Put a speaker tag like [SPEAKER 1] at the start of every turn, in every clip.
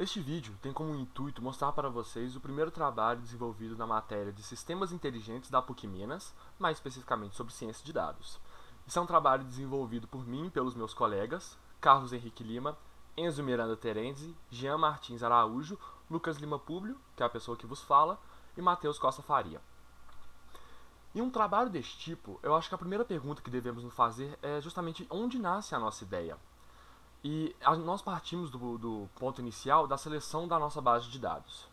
[SPEAKER 1] Este vídeo tem como intuito mostrar para vocês o primeiro trabalho desenvolvido na matéria de Sistemas Inteligentes da PUC Minas, mais especificamente sobre ciência de dados. Isso é um trabalho desenvolvido por mim e pelos meus colegas, Carlos Henrique Lima, Enzo Miranda Terenzi, Jean Martins Araújo, Lucas Lima Públio, que é a pessoa que vos fala, e Matheus Costa Faria. Em um trabalho deste tipo, eu acho que a primeira pergunta que devemos nos fazer é justamente onde nasce a nossa ideia. E nós partimos do ponto inicial da seleção da nossa base de dados.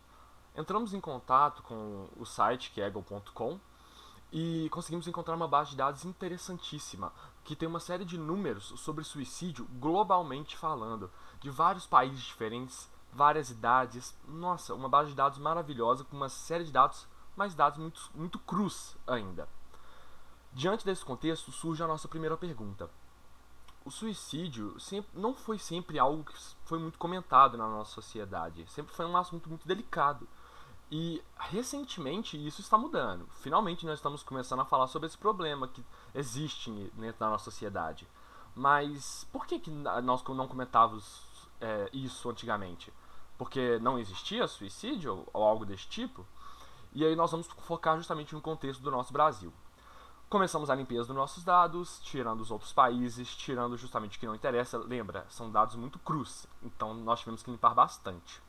[SPEAKER 1] Entramos em contato com o site Kaggle.com e conseguimos encontrar uma base de dados interessantíssima, que tem uma série de números sobre suicídio globalmente falando, de vários países diferentes, várias idades. Nossa, uma base de dados maravilhosa com uma série de dados, mas dados muito crus ainda. Diante desse contexto, surge a nossa primeira pergunta. O suicídio não foi sempre algo que foi muito comentado na nossa sociedade. Sempre foi um assunto muito delicado. E recentemente isso está mudando. Finalmente nós estamos começando a falar sobre esse problema que existe dentro da nossa sociedade. Mas por que nós não comentávamos isso antigamente? Porque não existia suicídio ou algo desse tipo? E aí nós vamos focar justamente no contexto do nosso Brasil. Começamos a limpeza dos nossos dados, tirando os outros países, tirando justamente o que não interessa. Lembra, são dados muito crus, então nós tivemos que limpar bastante.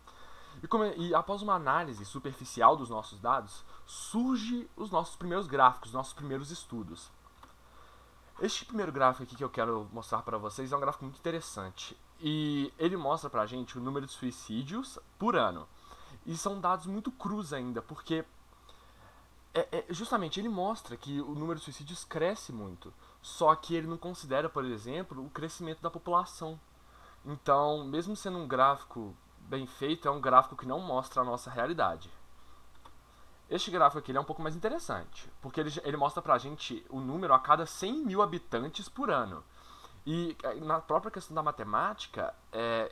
[SPEAKER 1] E após uma análise superficial dos nossos dados, surgem os nossos primeiros gráficos, nossos primeiros estudos. Este primeiro gráfico aqui que eu quero mostrar para vocês é um gráfico muito interessante. E ele mostra pra gente o número de suicídios por ano. E são dados muito crus ainda, porque justamente ele mostra que o número de suicídios cresce muito, só que ele não considera, por exemplo, o crescimento da população. Então, mesmo sendo um gráfico bem feito, é um gráfico que não mostra a nossa realidade. Este gráfico aqui é um pouco mais interessante, porque ele mostra pra gente o número a cada 100 mil habitantes por ano. E na própria questão da matemática,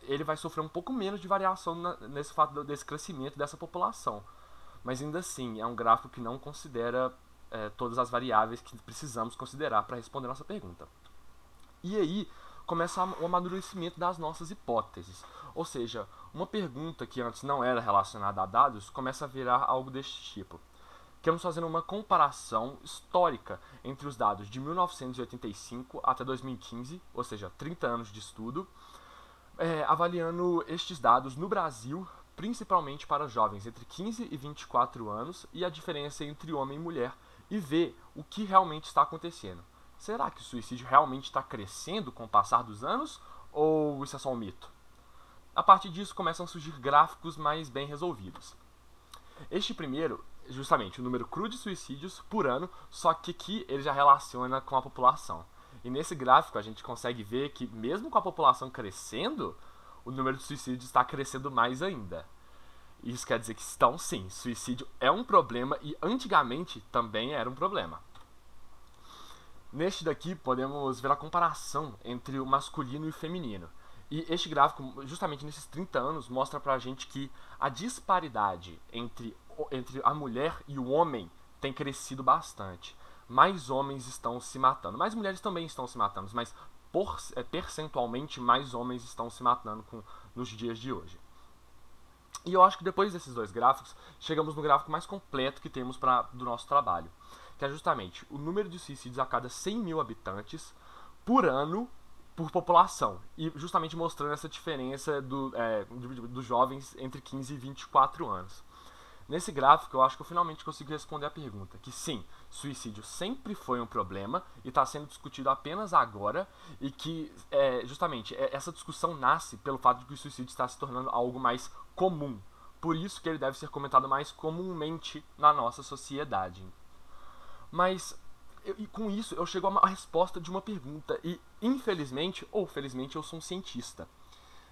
[SPEAKER 1] ele vai sofrer um pouco menos de variação nesse fato desse crescimento dessa população. Mas ainda assim, é um gráfico que não considera todas as variáveis que precisamos considerar para responder a nossa pergunta. E aí começa o amadurecimento das nossas hipóteses. Ou seja, uma pergunta que antes não era relacionada a dados começa a virar algo deste tipo. Queremos fazer uma comparação histórica entre os dados de 1985 até 2015, ou seja, 30 anos de estudo, avaliando estes dados no Brasil, principalmente para jovens entre 15 e 24 anos, e a diferença entre homem e mulher, e ver o que realmente está acontecendo. Será que o suicídio realmente está crescendo com o passar dos anos, ou isso é só um mito? A partir disso começam a surgir gráficos mais bem resolvidos. Este primeiro, justamente, o número cru de suicídios por ano, só que aqui ele já relaciona com a população. E nesse gráfico a gente consegue ver que mesmo com a população crescendo, o número de suicídios está crescendo mais ainda. Isso quer dizer que então sim, suicídio é um problema e antigamente também era um problema. Neste daqui podemos ver a comparação entre o masculino e o feminino. E este gráfico, justamente nesses 30 anos, mostra pra gente que a disparidade entre a mulher e o homem tem crescido bastante. Mais homens estão se matando. Mais mulheres também estão se matando, mas percentualmente mais homens estão se matando nos dias de hoje. E eu acho que depois desses dois gráficos, chegamos no gráfico mais completo que temos do nosso trabalho, que é justamente o número de suicídios a cada 100 mil habitantes por ano por população, e justamente mostrando essa diferença dos jovens entre 15 e 24 anos. Nesse gráfico, eu acho que eu finalmente consigo responder a pergunta, que sim, suicídio sempre foi um problema e está sendo discutido apenas agora, e que justamente essa discussão nasce pelo fato de que o suicídio está se tornando algo mais comum. Por isso que ele deve ser comentado mais comumente na nossa sociedade. Mas com isso eu chego a resposta de uma pergunta, e infelizmente ou felizmente eu sou um cientista.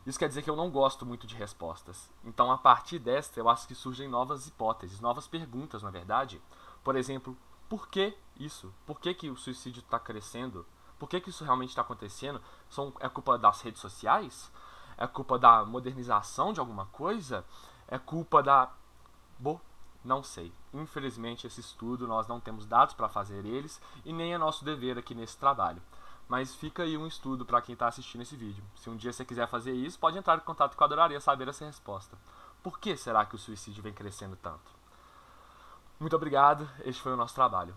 [SPEAKER 1] Isso quer dizer que eu não gosto muito de respostas. Então, a partir desta, eu acho que surgem novas hipóteses, novas perguntas, na verdade. Por exemplo, por que isso? Por que o suicídio está crescendo? Por que isso realmente está acontecendo? É culpa das redes sociais? É culpa da modernização de alguma coisa? É culpa da... Bom, não sei. Infelizmente, esse estudo, nós não temos dados para fazer eles, e nem é nosso dever aqui nesse trabalho. Mas fica aí um estudo para quem está assistindo esse vídeo. Se um dia você quiser fazer isso, pode entrar em contato que eu adoraria saber essa resposta. Por que será que o suicídio vem crescendo tanto? Muito obrigado, este foi o nosso trabalho.